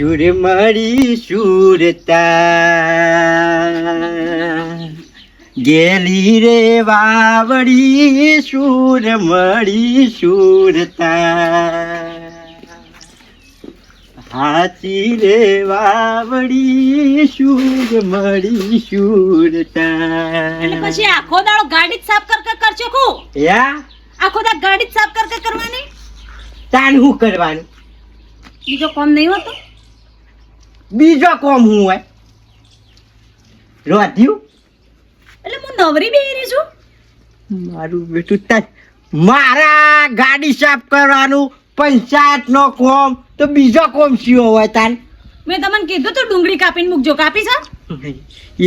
સુર મળી સુરતા ગેલી રે વાવડી સુર મળી સુરતા હાચી રે વાવડી સુર મળી સુરતા. એટલે પછી આખો દાડો ગાડી જ સાફ કરશો કો? યા આખો દાડો ગાડી જ સાફ કરવાની? તાન શું કરવાનું? બીજો કોમ નહીં હોતો? બીજો કોમ હું હોય રોધ્યું એટલે હું નવરી બેહી રહી છું. મારું બેટું તાર મારા ગાડી સાફ કરવાનું પંચાયત નો કોમ તો બીજો કોમ શિયો હોય તાન? મેં તમને કીધું તો ડુંગળી કાપીને મૂકજો. કાપી છે?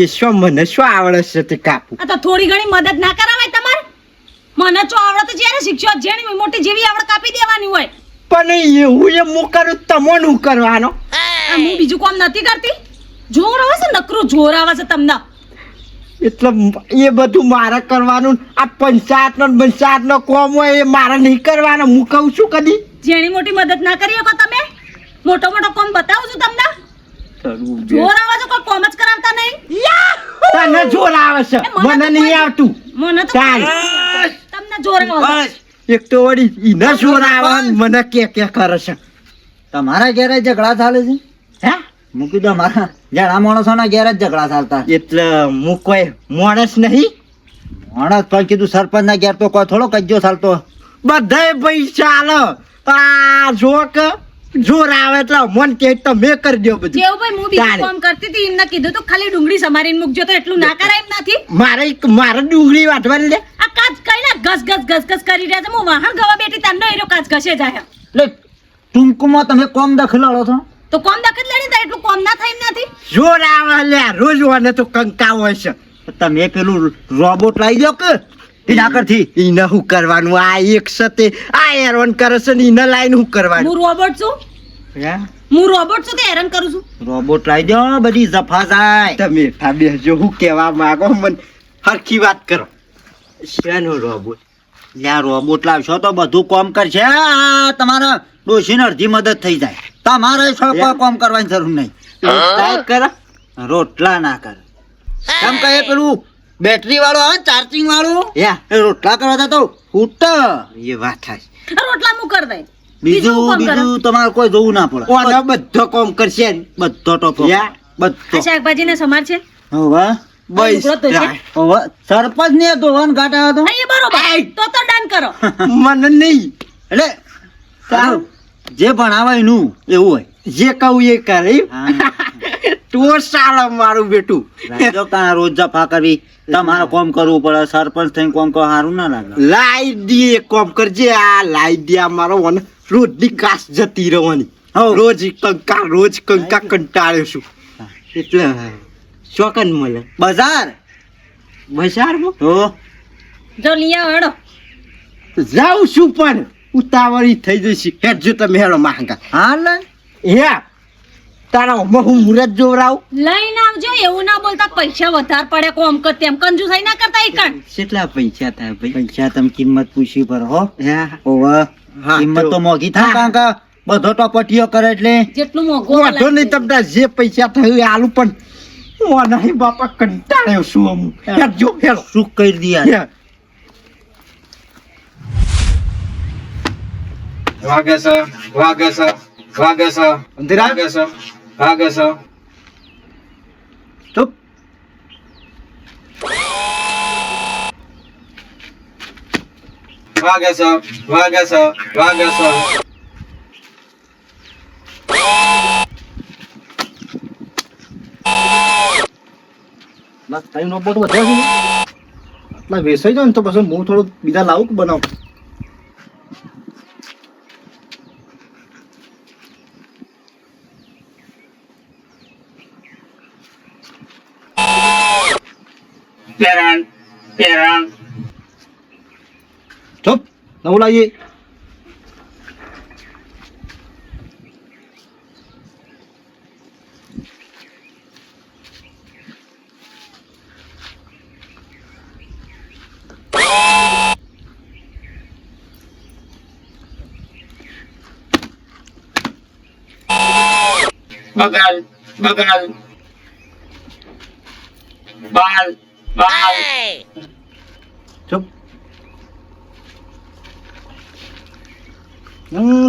એ શું મને શું આવડે છે તે કાપું? આ તો થોડી ઘણી મદદ ના કરાવાય તમારે? મને જો આવડે તો જ્યારે શીખશો જેની મોટી જેવી આવડે કાપી દેવાની હોય. પણ એવું એ હું કરું તમોન હું કરવાનો? હું બીજું કોમ નથી કરતી. જોર આવે છે, નકરું જોર આવે છે તમને. એટલે એ બધું મારે કરવાનું. આ પંચાયત નો કોમ હોય એ મારે નહીં કરવાનો. હું કહું છું કદી જેની મોટી મદદ ના કરી શકો તમે? મોટો કોમ બતાવું છું તમને. જોર આવે છે, કોઈ કોમ જ કરાવતા નહીં. તને જોર આવે છે, મને નહીં આવતું. મને તો તમને જોર આવે. એક તો વળી ઈને જોર આવે મને કે કરે છે. તમારા ઘેર ઝઘડા ચાલે છે? હે મૂકી દો. મારા જણા માણસોના ઘેર જ ઝઘડા ચાલતા. એટલે હું કોઈ માણસ નહીં. માણસ પણ કીધું સરપંચ ના ઘેર તો કોઈ થોડો કજ્જો ચાલતો. બધાય પૈસા આલો. આ જો કે જોર આવે એટલે મન કે તમે કરી દો બધું. જેવું ભાઈ હું બીજું કામ કરતી હતી એમને કીધું તો ખાલી ડુંગળી સમારીને મૂકજો તો એટલું ના કરાય એમ નથી. મારે ડુંગળી વાટવાની લે. આ કાચ કઈ ના ઘસ કરી રહ્યા છે. હું વાહણ ગવા બેઠી તાંડો એનો કાચ ઘસે જાય. એટલે ટૂંકમાં તમે કોમ દખલાડો છો તો કોમ દખત લડી તો એટલું કોમ ના થાય એમ નથી. જોર આવે લે રોજ વાને તો કંકા હોય છે. તમે પેલું રોબોટ લાવી દો કે એના કરથી ઈને શું કરવાનું? આ એક સતે આ હેરાન કરે છે ને ઈને લાઈન શું કરવાનું? હું રોબોટ છું? હું રોબોટ છું તે હેરાન કરું છું? રોબોટ લાવી દો, બધી જફા જાય. તમે બેસજો. હું કહેવા માંગો મને હરખી વાત કરો. શેનો રોબોટ? જ્યાં રોબોટ લાવશો તો બધું કોમ કરશે. આ તમારા ડોશીને અડધી મદદ થઈ જાય. તમારે કોઈ કોમ કરવાની જરૂર નહીં. કરે રોટલા ના કરે. કેમ કહે પેલું બેટરી વાળું આવે ચાર્જિંગ વાળું યા એ રોટલા કરવા તો ફૂટ. એ વાત થાય. આ રોટલા હું કરી દઈ. બીજું તમારે કોઈ જોવું ના પડે. ઓને બધો કોમ કરશે ને. બધો ટોપો યા બધો. આ શાકભાજી ને સમાર છે. હવે બસ હવે સરપંચ ને ધોવાન ઘાટ આવ્યો તો હા, એ બરોબર. તો ડન કરો. મને નહીં. એટલે તારું જે ભણાવાય એનું એવું હોય. જે કહું એ કરે. હા. તો સાલા મારું બેટું. જો કાં રોજ જફા કરવી તમારે કોમ કરવું પડે. સરપંચ થઈને કોમ કરો સારું ના લાગે. લાઈ દે કોમ કરજે. આ લાઈ દે મારો મને રોજની કાસ જતી રહેવાની. રોજ કંકા કંટાળ્યો છું. એટલે ચોકન મળે બજાર બજારમાં તો જો લઈ આવો હેડો. જાઉં છું પણ ઉતાવળી થઈ જશે. હેડજો તમે હેડો માંગા. હા લે હે તારા હું મુરત જોવરાવ. લઈને આવજો. એવું ના બોલતા પૈસા વધારે પડે કોમ કર તેમ કંજુસાઈ ના કરતા ઈકણ. કેટલા પૈસા થાય ભાઈ? પૈસા તમે કિંમત પૂછી પર હો. હા ઓવે હા, કિંમત તો મોંઘી થાય. કારણ કે બધો ટપટીઓ કરે એટલે જેટલું મોંઘું વાંધો નહીં. તમને જે પૈસા થયું એ આલું પણ હું નહીં બાપા કંટાળ્યો છું. અમુક હેડજો હેડો. શું કરી દિયા. હે. અંધેરા ચૂપ. બસ ટાઈમ નો બોટ વધ્યો છે. આટલા વેસાઈ જાય ને તો પછી હું થોડું બીજા લાવું કે બનાવું. ચૂપ. નવું લાવીએ. બગલ બગલ બાલ બાલ ચૂપ.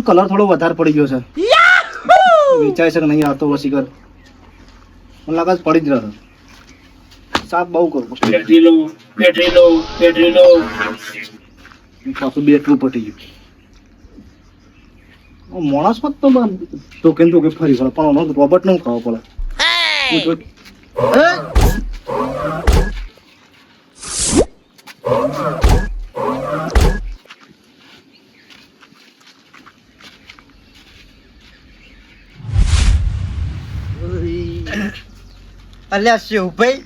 કલર થોડો વધારે પડી ગયો છે. વેચાય છે કે નહીં આવતો પછી કર. મને લાગે છે પડી જ રહ્યો. સાફ બહુ કરું. બેટરી લો બેટરી લો બેટરી લો પાછું બેટરું પટી ગયું. માણસ મત તો કેમ તો કે ફરી વળે પણ રોબોટ નું ખાવો પડે. અલ્યા શિવભાઈ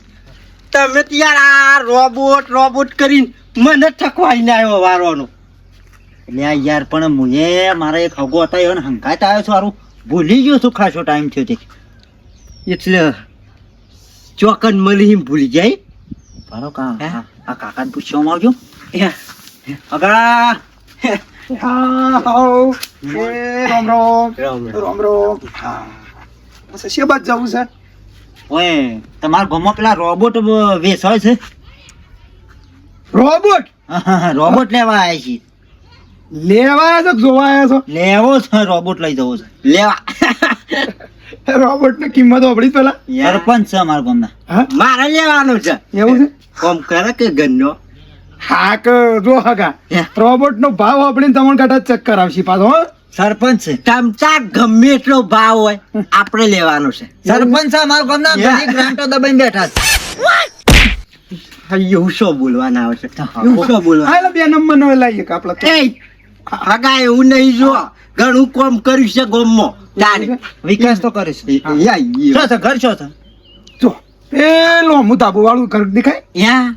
તમે તો યાર આ રોબોટ રોબોટ કરીને મને ઠકવાઈને આવ્યો વારોનો. એટલે આ યાર પણ મુએ મારા એક હગો હતા એને હંકાત આવ્યો છું હારું ભૂલી ગયો છું ખાસો ટાઈમ થયો તે એટલે ચોકન મળી એમ ભૂલી જાય. બરો કા આ કાકાને પૂછવામાં આવજો અગા રામ રામ રામ રામ. શી બાત જવું છે? ઓય તમારા ગામમાં પેલા રોબોટ વેચાય છે? રોબોટ રોબોટ લેવા આવ્યા છીએ. લેવા આવ્યા છો કે જોવા આવ્યા છો? લેવો છે રોબોટ લઈ જવો છે લેવા રોબોટ ની કિંમત આપડી પેલા સરપંચ છે અમારા ગામના. મારે લેવાનું છે. એવું છે? કોમ કરે કે ગન્નો હા કે જો હગા રોબોટ નો ભાવ આપણી તમને કાઢા ચક્કર આવશે પાછો. હો સરપંચ છે ચમચા ગમે એટલો ભાવ હોય આપણે લેવાનું છે. સરપંચ છે અમારા ગામના ઘણી ગ્રાન્ટો દબાઈને બેઠા છે. એવું શું બોલવાના આવે છે? એવું શું બોલવા? હા બે નંબર નો લાવીએ કે આપડે. એ હગા એવું નહીં જો ઘણું કોમ કર્યું છે ગોમમાં તારે વિકાસ તો કરે છે. શું છે ઘર શું છે? જો પેલો મુતાબુ વાળું ઘર દેખાય? યા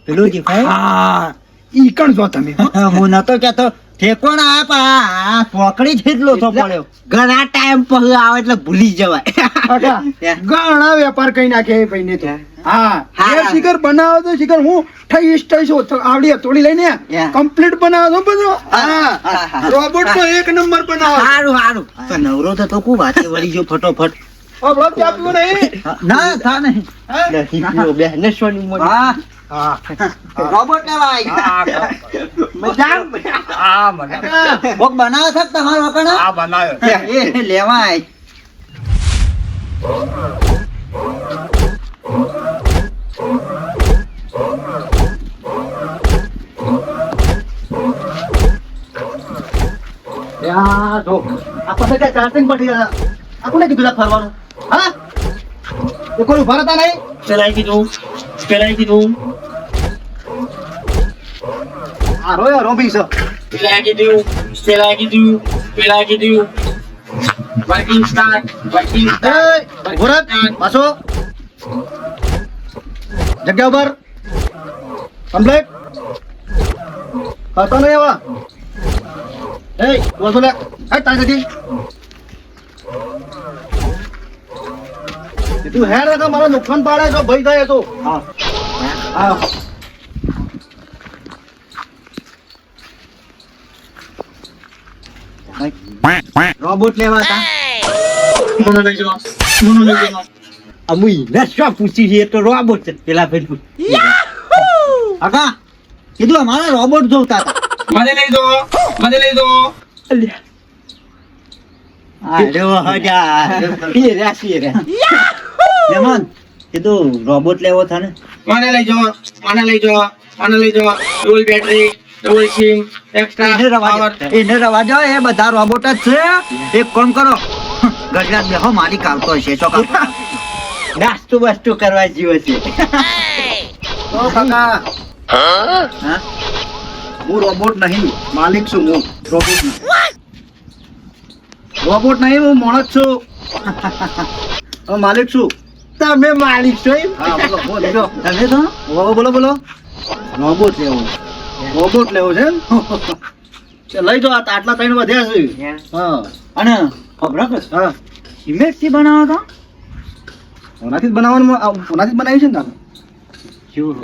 પેલું દેખાય? હા ઈ કણ જો તમે. હું નતો કેતો ઠેકોણ આ પોકડી જેટલો તો પડ્યો. ઘણા ટાઈમ પછી આવે એટલે ભૂલી જવાય. હગા ઘણા વેપાર કઈ નાખે એ ભાઈ ને તો. હા હા. એ શિખર બનાવો તો શિખર હું ઠઈશ આવડી તોડી લઈને કમ્પ્લીટ બનાવો તો બધો. હા રોબોટ તો એક નંબર બનાવો. સારું સારું પણ નવરો થતો કુ વાતે વળી ગયો ફટોફટ. આપણો ચા પીવો નહીં? ના થા નહીં. હા? બેને સોની મોની. હા હા રોબોટ લેવા આવી. મજા કોક બનાવો છે તમારો વકણ? એ લેવા આવી. યા જો આ પાસે કે ચાર્જિંગ પડી ગયા. આ કોને કીધું લા ફરવાનું? હા એ કોઈ ઉભા રહેતા નહીં? પેલાઈ કીધું આ રોય રોબી છે. પેલાઈ કીધું વર્કિંગ સ્ટાર્ટ એ ભરત પાછો જગ્યા ઉપર કમ્પ્લીટ કરતો નહીં આવા. એ બોલતો લે હટ તારી જગ્યાએ. તું હેર રાખા મારો નુકસાન પાડે તો ભાઈ થાય તો. હા હા રોબોટ લેવા હતા. મને લઈ જાઓ અમુઈ નશા પૂછી છે તો રોબોટ છે પેલા ભાઈ. કાકા કીધું અમારા રોબોટ જોતા હતા. મને લઈ જાઓ મહેમાન કીધું રોબોટ લેવો था ને. મને લઈ જાઓ double battery double sim extra એને રવા દો એ બધા રોબોટ જ છે. એક કામ કરો ગજરાત બેહો માલિક આવતો હશે ચોકા. નાસ્તો બાસ્તો કરવા જીવો છે. તો કાકા હા હું રોબોટ નહીં માલિક છું. હું રોબોટ નહીં. રોબોટ નહીં હું માણસ છું. હું માલિક છું. તમે માલિક છો એમ? હા બોલો બોલો જો. તમે તો બોલો બોલો રોબોટ લેવો. રોબોટ લેવો છે એમ? ચાલ લઈ જાઓ. આ આટલા ત્રણ વધ્યા છે. હા અને ખબર કે હા સિમેન્ટ થી બનાવો તો ઓનાથી જ બનાવવાનું. ઓનાથી જ બનાવી છે ને કાકા? શું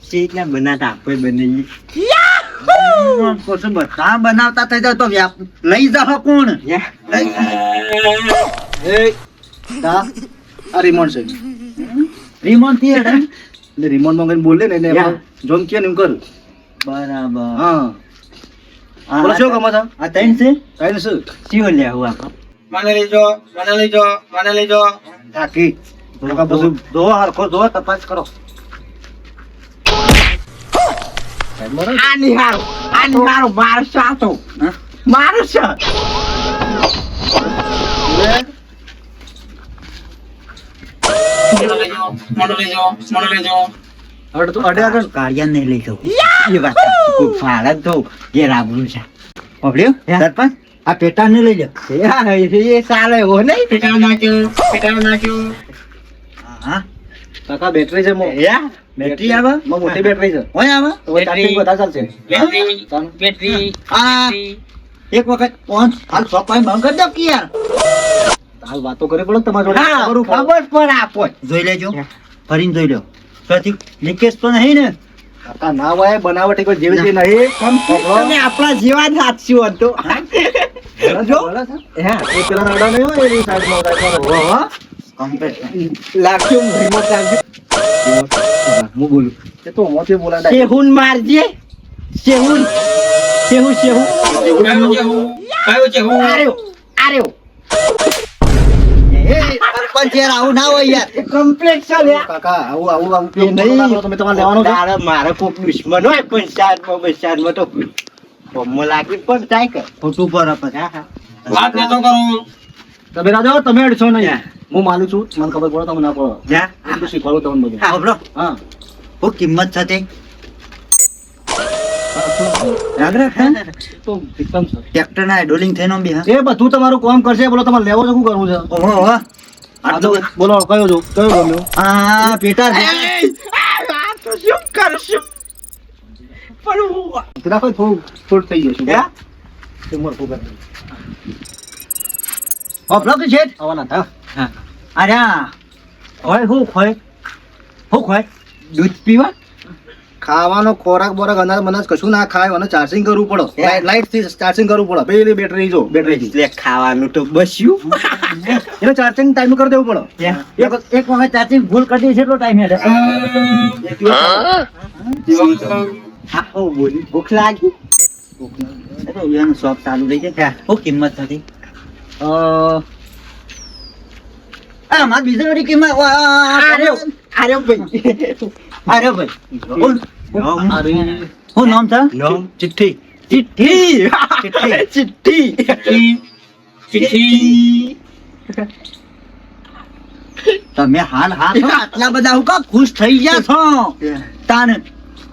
શેકના બનાતા આપણે બનાવીએ. પછી બધા બનાવતા થઈ જાય તો લઈ જાઓ કોણ? એ તા આ રિમોટ છે રિમોટ થી હેડે એટલે રિમોટ માં કઈ બોલે ને એટલે યા. જોન કે ને એમ કરું બરાબર હા બોલો શું ગમે છે આ ત્રણ છે કઈ ને શું શિયો લેવું આપણે મને લઈ જો થાકી થોડા બધું જો હરખો જો તપાસ કરો આની હારો મારો સાતો હા? મારો છે મને લઈ જો હવે તું અડે આગળ કાળિયા નહીં લઈ જવું એ વાત સાચી. કોઈ ફાળે તો ઘેર આબરૂ છે પકડ્યું સરપંચ આ પેટા ને લઈ લો એ સારો એવો નહીં પેટાનો નાખ્યો હા કાકા બેટરી છે મો યા બેટરી આવે મો મોટી બેટરી છે હોય આવે તો ચાર્જિંગ બધા ચાલશે બેટરી આ એક વખત પહોંચ હાલ સોપાઈ બંધ કરી દો કે યાર હાલ વાતો કરી પડે તમારા જોડે હા ખબર પડે. ખબર પણ આપો જોઈ લેજો ફરીને જોઈ લો પછી લીકેજ તો નહીં ને કાકા ના હોય બનાવટી કોઈ જેવી છે નહીં તમે આપણા જેવા જ હાથશું હતો જો હા એ પેલા નાડા નહીં હોય એની સાઈડમાં રાખવાનો. કમ્પ્લીટ લાગજો રિમોટ લાગજો હું બોલું એ તો મોતે બોલાડા સેહુન મારજે સેહુન સેહુ સેહુ કયું છે હું આર્યો આર્યો એ સરપંચ યાર આવું ના હોય યાર કમ્પ્લીટ છે લે કાકા આવું આવું આવું એ નહીં. નહીં તમે તમારે લેવાનું છે તારે મારે કોઈ દુશ્મન હોય પંચાયતમાં તો બોમ્બમાં લાગી પણ થાય કે ખોટું પર પછી હા હા વાત નતો કરું તમે રાજો તમે અડશો નહીં હું માનું છું મને ખબર પડે તમે ના પડે જા હું બધું શીખવાડું તમને બધું હા બરો હા હું કિંમત છે તે યાદ રાખ હા? તો એકદમ સર ટ્રેક્ટર ના ડોલિંગ થઈને બી હા એ બધું તમારું કામ કરશે બોલો તમારે લેવો છે શું કરવું છે ઓહો ઓહો. આ તો બોલો કયો છો કયો ગમ્યો આ પેટા છે. આ તો શું કરશું પણ હું પેલા કોઈ થોડું થોડું થઈ જશે હે? ઉંમર ખૂબ હોભળો કે છે આવવાના હતા અરે આ હોય હું ખોય હું ખોય દૂધ પીવા ખાવાનો ખોરાક બોરાક અનાજ મનાજ કશું ના ખાય અને ચાર્જિંગ કરવું પડે લાઈટ થી ચાર્જિંગ કરવું પડે પેલી બેટરી જો બેટરી થી એટલે ખાવાનું તો બસ્યું એને ચાર્જિંગ ટાઈમ કરી દેવું પડે એક વખત ચાચી ભૂલ કરી છે એટલો ટાઈમ હેડે હા હું બોલી ભૂખ લાગી એ તો એનું શોપ ચાલુ રહી છે શું કિંમત થતી આ માર બીજી વળી કિંમત આર્યો આર્યો ભાઈ અરે ભાઈ બોલ શું નામ છે નામ ચિઠ્ઠી ચિઠ્ઠી ચિઠ્ઠી. ચિઠ્ઠી તમે હાલ આટલા બધા હું કા ખુશ થઈ ગયા છો તાને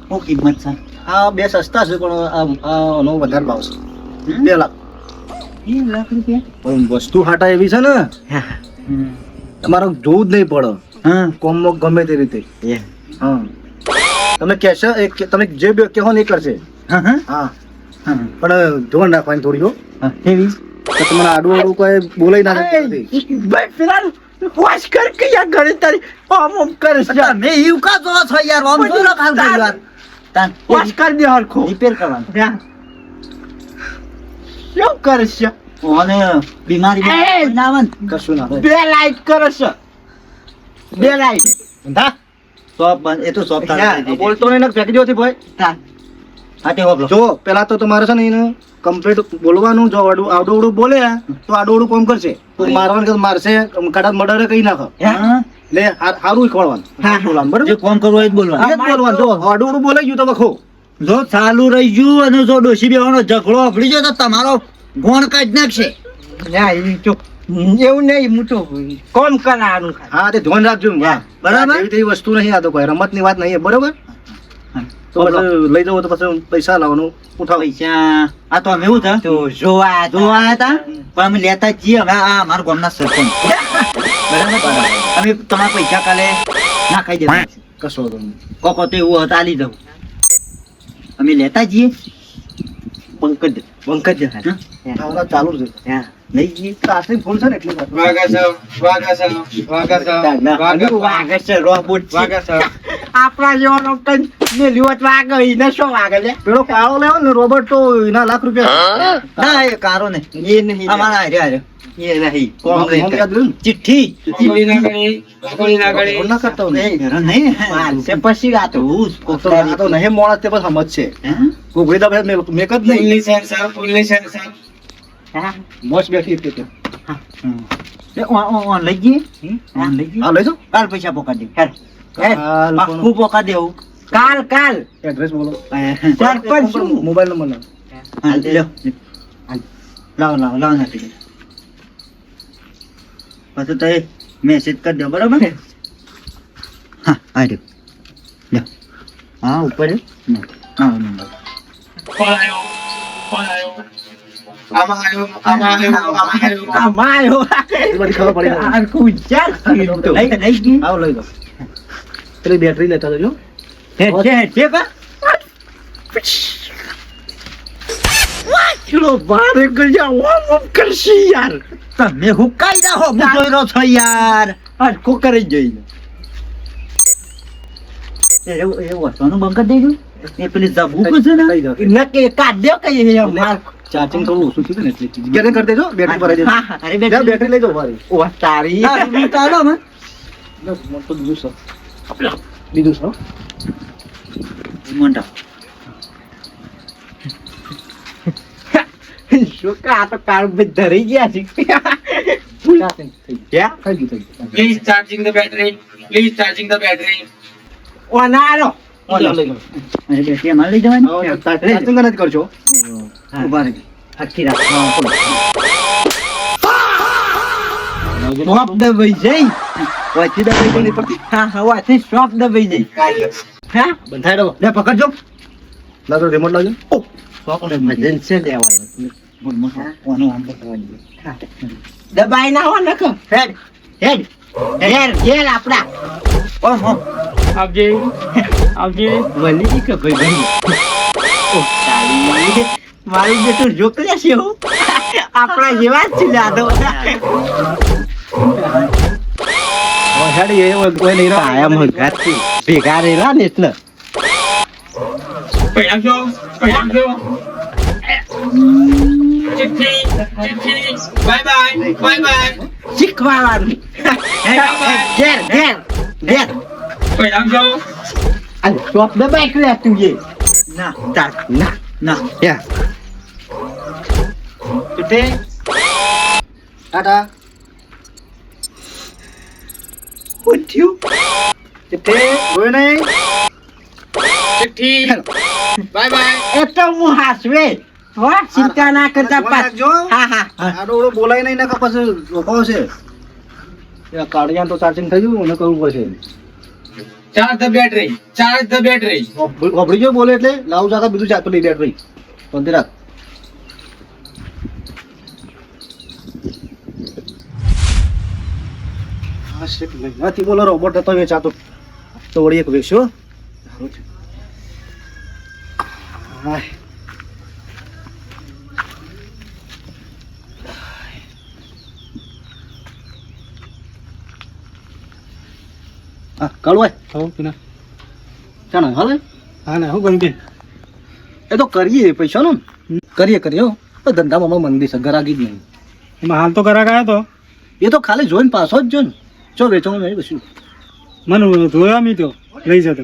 શું કિંમત છે આ બે સસ્તા છે પણ આનો વધારે ભાવ છે 2 લાખ 1 લાખ રૂપિયા પણ વસ્તુ હાટા એવી છે ને તમારે જોવું જ નહીં પડે હા કોમમાં ગમે તે રીતે હા તમે કહેશો તમે જે બે કહો ને એ કરશે હા હા હા હા પણ ધોરણ રાખવાની થોડી હો હા કેવી તો તમને આડું આડું કોઈ બોલાઈ ના શકે ભાઈ પેલા વાસ કર કે યાર ઘરે તારી આમ કરે છે તમે એવું કા જો છો યાર આમ શું લખાલ કરી યાર તાન વાસ કર દે હરખો રિપેર કરવાનું શું કરે છે અને બીમારી ના આવે ને કશું ના થાય બે લાઈટ કરે છે બે લાઈટ ધા શોપ બંધ એ તો શોપ ચાલુ થઈ ગઈ. બોલતો નહીં ને ફેંકી દો થી ભાઈ હા તે હોબળો જો પેલા તો તમારે છે ને એને કમ્પ્લીટ બોલવાનું જો આડું આવડું બોલે તો આડું કામ કરશે તો મારવાનું કે મારશે કદાચ મર્ડર કઈ નાખો હા એટલે સારું શીખવાડવાનું હા. બોલવાનું બરાબર જે કોમ કરવું હોય એ જ બોલવાનું એ જ બોલવાનું જો આડું બોલાઈ ગયું તો વખો જો ચાલુ રહી ગયું અને જો ડોશી બેવાનો ઝઘડો અફડી જાય તો તમારો ગોણ કાઢી નાખશે ના એ તો એવું નહીં હું તો કોમ કરાવાનું ખાલી. હા તે ધ્યાન રાખજો હા, બરાબર. એવી તેવી વસ્તુ નહીં આ તો કોઈ રમતની વાત નહીં બરોબર તો બોલો. પછી લઈ જવો તો પછી પૈસા લાવવાનું ઉઠાવ પૈસા આ તો અમે એવું થાય તો જોવા જોવા આયા હતા પણ અમે લેતા જ છીએ હવે આ અમારા ગામના સરપંચ બરાબર અમે તમારા પૈસા કાલે ના ખાઈ દેવા કશો વાંધો નહીં. કોકો તો એવું હતા આલી દઉં અમે લેતા જઈએ પંકજ પંકજ હા? આ બધા ચાલુ જ છે હા લઈ જઈએ રાત્રે ફૂલ છે ને એટલે વાત. વાગા છે વાગે છે રોબોટ છે. વાગા છે આપણા જેવાનો કઈ ને લ્યોટ વાગે એને શું વાગે લે પેલો કાળો લેવો ને રોબોટ તો એના લાખ રૂપિયા ના એ કારો ને એ નહીં અમારા હારે એ નહીં કોમ મોં નહીં યાદ રહ્યું ચિઠ્ઠી ગોળી ના કરી ગોળી ના કરી ને? ના કરતા હોય ને. ઘરે નહીં મારશે પછી રાતો આ તો નહીં મોણસ તે પણ સમજ છે હે? ગોગડી તો મેક જ નહીં ફૂલની સેન્સર ફૂલની સેન્સર મોસ બેઠી હતી ત્યાં. એ ઓન લઈ જઈએ ઓન લઈ જઈએ હા લઈ જાઓ કાલ પૈસા પોકા દે હેર હાલ પાક્કું પોકા દેવું કાલ એડ્રેસ બોલો સરપંચ શું? મોબાઈલ નંબર નાખો. હા, લ્યો. લાવો નાખી દે પછી તો મેસેજ કરી દો બરાબર હા આ રહ્યો લ્યો હા ઉપર રહ્યો. હા નંબર કોણ આવ્યો આમાં આવ્યો આમાં આવ્યો અમાયો એ બધી ખબર પડી જાય. આ કુચાર લઈ ગઈ આવો લઈ જાઓ પેલી બેટરી લેતા જજો છે કા ચલો બારે ગયા ઓમ કરશી યાર તમે હુકાઈ રહો હું જોઈ રહ્યો છો યાર હરખો કરી જોઈને એ વસ્તુનું બંધ કરી દેજો એ પેલી જબુ છે ને લઈ જાઓ નકે કાઢ દે કઈ માર ચાર્જિંગ થોડું ઓછું થયું ને એટલે જગ્યા કરી દેજો બેટરી ભરાઈ દેજો અરે જાઓ, બેટરી લઈ જાઓ મારી ઓ તારી ચાલો ને બસ મોટો બીજું છે બીજું છે મોટા શું કા આ તો કાર બે ધરી ગયા છે ચાર્જિંગ થઈ ક્યાં ગયું થઈ ગયું please charging the battery please charging the battery ઓનારો લઈ જાઓ અરે બેટી અમારે લઈ જવાની આવો, ચાર્જિંગ નથી કરશો ઉભા રહી આખી રાત શોપ દબાઈ જઈ વાંચી દે કઈ નહીં પડતી હા હવાથી શોપ દબાઈ જઈ હા બંધાઈ દો લે પકડજો લાજો રિમોટ લાજો વજન છે લેવાનું બોલ મોટો ઓનો આમ પકડવા દે દબાઈ ના હો નકો હેડ હેડ હેડ આપડા ઓમ આવજે આવજે વલી કે ભાઈ ભાઈ ઓ તારી મારું બેટું જોકલ્યા છે હો આપણા જેવા જ છે લાદો હેડી એ કોઈ નહીં રહ્યો કાયમ હગાથી ભેગા રહેલા ને એટલે પૈણાવજો ચિઠ્ઠી ચિઠ્ઠી બાય બાય શીખવાવાનું ઘેર ઘેર ઘેર પૈણાવજો અને શોપ દબાઈ કે તું એ ના તાર ના ના યા ચિઠ્ઠી ટાટા ઉઠ્યું ચિઠ્ઠી કોઈ નહીં ચિઠ્ઠી બાય એ તો હું હાસવે હો ચિંતા ના કરતા ફોન પાછ રાખજો. હા હા આડો ઓળો બોલાય નહીં ને પછી રોકાવો છે કાઢિયા તો ચાર્જિંગ થઈ ગયું ને કરવું પડશે ચાર્જ ધ બેટરી વાપરી જો બોલે એટલે લાવું જાતા બીજું ચાલતું લઈ બેટરી શાંતિ રાખ હા શેક નથી બોલો રોબોટ હતો વેચાતો તો વળી એક વેચ્યો સારું છે હાય. હા કાળું ચાલો હાલે હા ના હું ગમ કે એ તો કરીએ પૈસાનું કરીએ હો તો ધંધામાં હમણાં મંદી છે ગરાગી જ નહીં એમાં હાલ તો કરા ગયા તો એ તો ખાલી જોઈને પાછો જ જો ને ચો વેચવાનું નહીં કશું મને જોયા મી તો લઈ જતો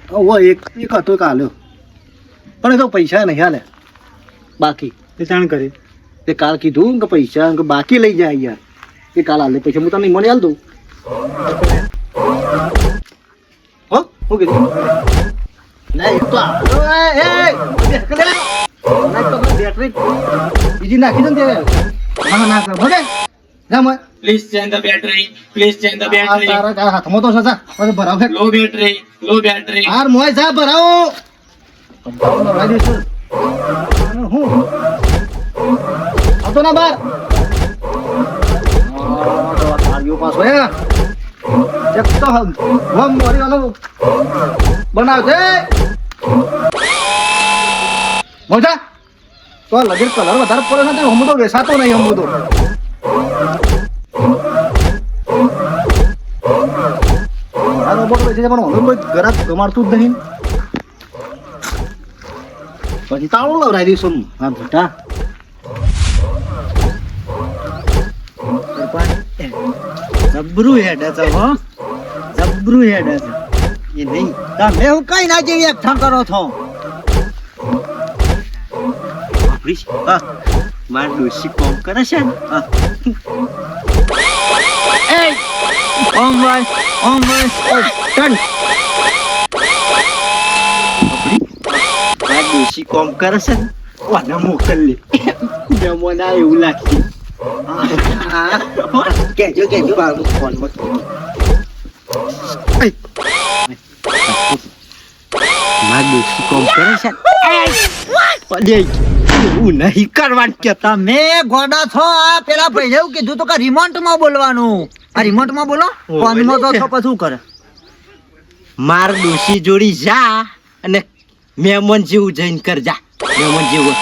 ઓ એક હતો એક હાલ્યો પણ એ તો પૈસા નહીં હાલે બાકી તે જાણ કરી તે કાલ કીધું કે પૈસા કે બાકી લઈ જાય યાર એ કાલ હાલે પૈસા હું તમને મને હાલ દઉં હો શું કીધું નહીં તો બેટરી બીજી નાખી દો ને તે હા ના કર ભલે જામ પ્લીઝ ચેન્જ ધ બેટરી તારા હાથમાં તો સસા પછી ભરાવ ફેક લો બેટરી હાર મોય જા ભરાવો હું આવતો ના બાર પાછો એક તો હમ મોરી વાળો બનાવજે મોટા તો લગીર કલર વધારે પડે નથી હમ તો વેસાતો નહીં હમ તો હાલો રોબોટ વેચે છે પણ હવે કોઈ ગ્રાહક ગમાડતું જ નહીં પછી તાળું લવરાઈ દઈશું હા બેટા જબરું હેડે છે હો જબરું હેડે છે એ નહીં તમે હું કઈ ના જેવી એકઠા કરો છો હા માર ડોશી કોમ કરે છે ને હા. ઓમ ભાઈ ટન માર ડોશી કોમ કરે છે ને ઓને મોકલ લે મને આ એવું લાગશે કેજો બાબુ ફોનમાં માર ડોશી કોમ કરે છે ને એવું નહીં કરવાનું કે તમે ગોડા છો આ પેલા ભાઈ એવું કીધું તો કે રિમોટ માં બોલવાનું આ રિમોટ માં બોલો ફોનમાં તો છો પછી શું કરે માર ડોશી જોડી જા અને મહેમાન જેવું જઈને કર જા મહેમાન જેવું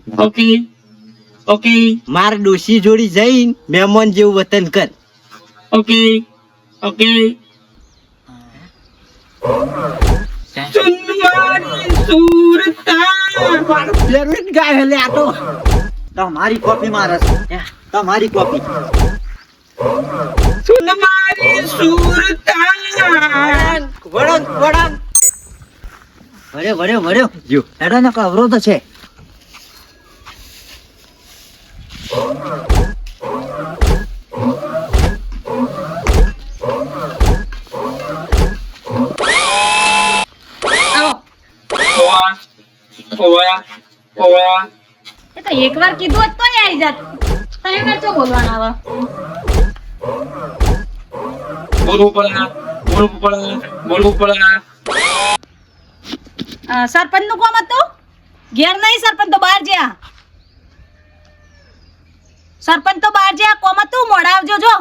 Okay. Okay. માર ડોશી જોડી જઈને મહેમાન જેવું વતન કર Okay. Okay. સુન મારી સુરતા ફેરવીને ગાય હલે આ તો તમારી કોપી મારે છે તમારી કોપી સુન મારી સુરતા વળન ભર્યો જો એડો ને અવરોધ છે ઓવા એ તો એકવાર કીધું હોત તોય આવી જાત તમે વાર શું બોલવાના હવે બોલવું પડે સરપંચ નું કોમ હતું ઘેર નહીં સરપંચ તો બહાર જ્યા સરપંચ તો બહાર જ્યા કોમ હતું મોડા આવજો જો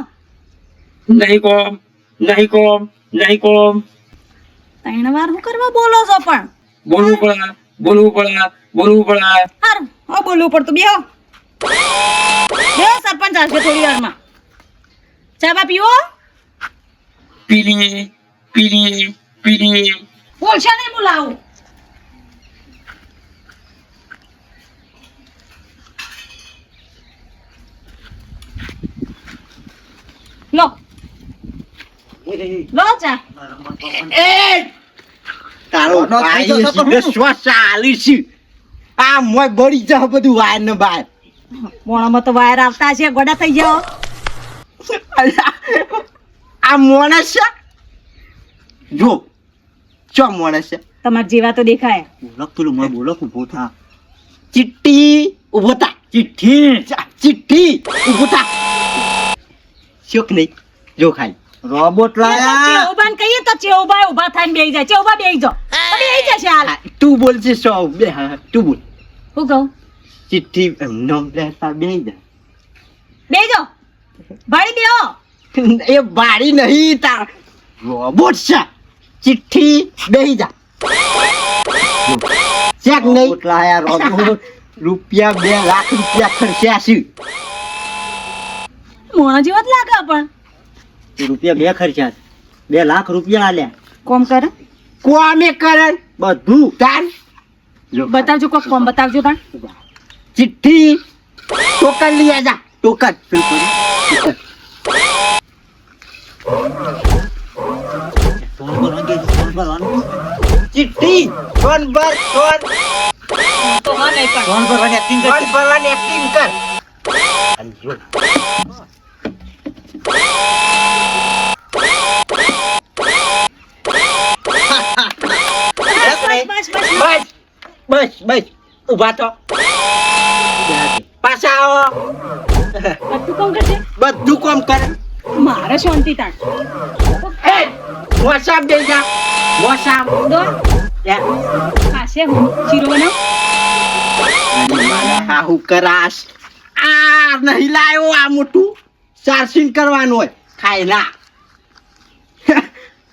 નહીં કોમ ત્રણ વાર હું કરવા બોલો છો પણ બોલવું પડે હારું હવે બોલવું પડતું બેહો સરપંચ આવશે થોડી વારમાં ચા બા પીવો પીલીએ બોલશે નહીં બોલાવું લો ચા તારો નો થઈ જશે તો હું? શ્વાસ ચાલી છે આ મોય બળી જા બધું વાયર ને બહાર મોણામાં તો વાયર આવતા છે ગોડા થઈ જાઓ આ માણસ છે જો ચો માણસ છે તમારા જેવા તો દેખાય બોલો પેલું મને બોલો ઉભો થા ચિઠ્ઠી ઉભો થા ચિઠ્ઠી ઉભો થા શોક નહીં જો ખાલી રોબોટ લાયા ચેઉબા ને કહીએ તો ચેઉબા ઉભા થઈને બેહી જાય ચેઉબા બેહી જાઓ બેહી જશે હાલ તું બોલશે સો બે હા તું બોલ હું કહું ચિઠ્ઠી નોમ લેતા બે જા બેહી જાઓ ભાડી બેહો એ બારી નહીં તાર રોબોટ છે ચિઠ્ઠી બેહી જા ચેક નહીં રોબોટ લાયા રોબોટ રૂપિયા 2 લાખ રૂપિયા ખર્ચ્યા છે મોણા જેવા જ લાગે પણ રૂપિયા 2 ખર્ચ્યા 2 લાખ રૂપિયા આલ્યા કોમ કરે કોમે કરે બધું તાર જો બતાવજો કોક કોમ બતાવજો તાણ ચિઠ્ઠી ટોકન લઈ આજા ટોકન ફોન કરવાનું ચિઠ્ઠી ફોન ભર ફોન તો હા નહીં પણ ફોન કરવાની એક્ટિંગ ફોન ભરવાની એક્ટિંગ કર બસ બસ બસ ઉભા તો પાછા આવો બધું કોમ કરશે બધું કામ કરે મારે શાંતિ તાણ એ વોસાપ દે જા વોસાપ દો યા ખાશે હું શીરો બનાવ હા હું કરાશ આ નહીં લાયો આ મોટું ચાર્જિંગ કરવાનું હોય ખાય ના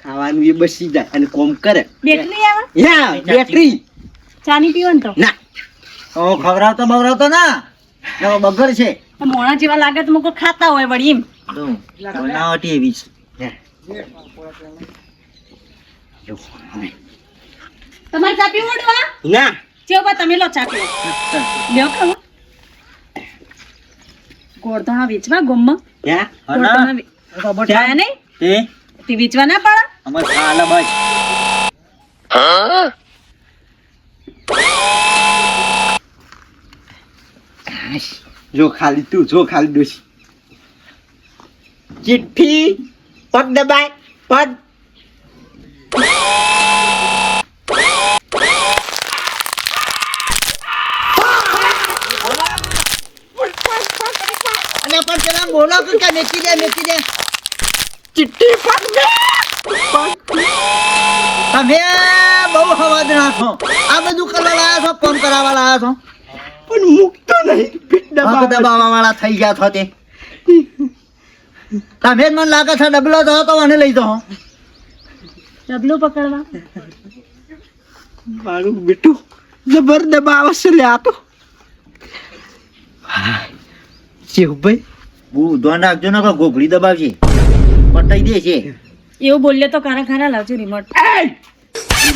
ખાવાનું એ બસી જાય અને કોમ કરે બેટરી આવે યા બેટરી ચાની પીવો ને તો ના ઓ ખવરાવતો બવરાવતો ના એવો બગર છે મોણા જેવા લાગે તો મુકો ખાતા હોય વળી એમ તો બનાવટી એવી છે તમારે ચા પીવું ડોહા? ના ચેવ બા તમે લો ચા પીવો. લ્યો ખાવો. ગોળધાણા વેચવા ગોમમાં? ક્યાં ગોળધાણા રોબોટ આયા નહીં? તે તે વેચવા ના પડે? અમાર ખાલા બસ જો ખાલી તું જો ખાલી ડોશી ચિઠ્ઠી પગ દબાય પગ અને પણ પેલા બોલો કે મેકી દે ચિઠ્ઠી પગ દે તમે બહુ હવાદ નાખો આ બધું કરવા લાયા છો કોમ કરાવવા લાયા છો પણ મુકતો નહીં પીઠ પગ દબાવે દબાવવા વાળા થઈ ગયા છો તે તમે જ મને લાગે છે ડબલો થયો તો મને લઈ જાઓ ડબલું પકડવા? મારું બેટું જબર દબાવે છે લે આ તો શિવભાઈ બહુ ધ્યાન રાખજો ને કે ગોગડી દબાવશે પટાઈ દે છે એવું બોલ્યો તો ખારા ખારા લાવજો રિમોટ.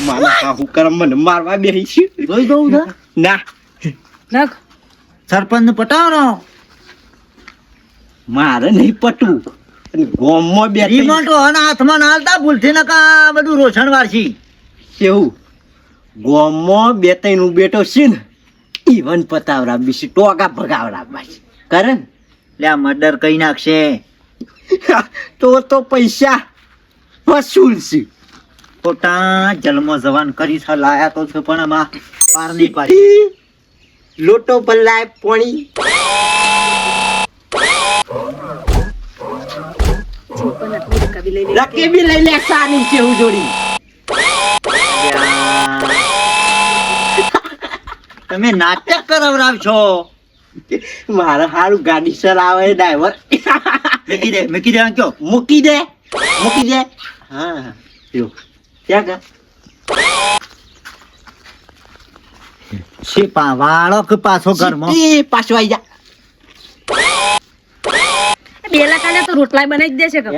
મારા હાહુ કરમ મને મારવા બેહી છે જોઈ દઉં છે ના રાખ. સરપંચ ને પટાવો મારે નહીં પટવું અને ગોમમાં બેઠી રિમોટ અને હાથમાં ના હાલતા ભૂલથી ને કા બધું રોશન વારસી કેવું ગોમમાં બે ત્રણ હું બેઠો છે ને ઈવન પતાવરા બીસી ટોકા ભગાવરા બાસી કરે ને લે આ મર્ડર કઈ નાખશે તો પૈસા વસૂલ છે ખોટા જન્મ જવાન કરી છે લાયા તો છે પણ આમાં પાર નહીં પાડી લોટો બલ્લાય પોણી રકેબી લઈ લે સાની છે હું જોડી તમે નાટક કરાવરાવશો મારે હારું ગાડી ચલાવે ડ્રાઈવર મૂકી દે કયો મૂકી દે હા જો ક્યાં ગા શેપા વાળો કે પાછો ઘરમાં એ પાછો આવી જા બેલા કાલે તો રોટલા બનાવી જ દેશે કે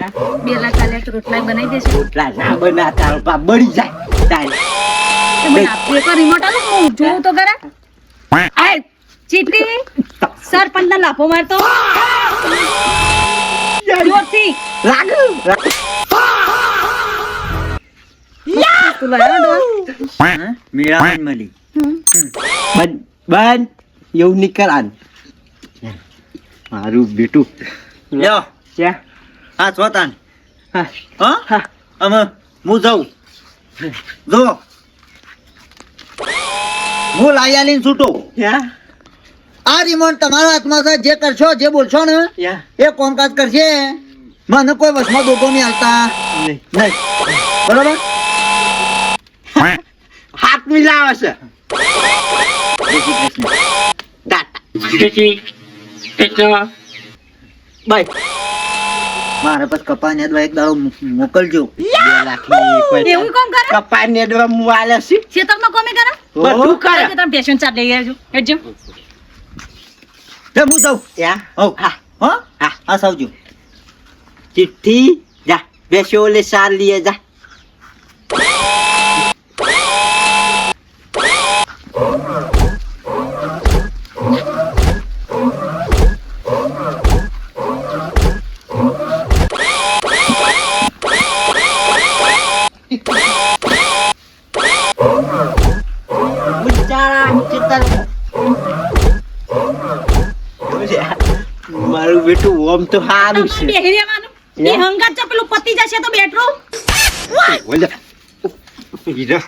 બેલા કાલે તો રોટલા બનાવી દેશે. રોટલા ના બના તારો બાપ બળી જાય તારે તો મને આપી એક રિમોટ આલો હું જોઉં તો ખરા. આ ચીટી સરપંચના લાફો મારતો જોરથી. લાગુ તું લાયો ડોલ. મેળા મળી બંધ એવું નહીં કરાન મારું બેટું લ્યો ક્યાં હા સ્વતાન હા હા અમે હું જાઉં જો હું લાયા લઈને છૂટો ક્યાં આ રિમોટ તમારા હાથમાં છે જે કરશો જે બોલશો ને ક્યાં એ કામકાજ કરશે મને કોઈ વસમાં દોટો નહીં હાલતા નહીં નહીં બરોબર હાથ મિલાવે છે જય શ્રી કૃષ્ણ ટાટા Vicky, Petra, બાય મારે પછી કપાને દવા એક દાડો મોકલજો 2 લાખની કોઈ એવું કોમ કરે? કપાઈને દવા હું આલે છે ખેતરમાં કોમે કરે? બધું કરે તમે પેશન ચાટ લઈ આવજો. હેડજો. તે હું જાઉં ક્યાં હો હા હા હા હા સાવજો ચિઠ્ઠી જા બેસો લે સાર લીએ જા મારું બેટું ઓમ તો સારું છે તમારે બેહી રહેવાનું. એ હંગાત જો પેલું પતી જશે તો બેટરું. ઓલા હીરા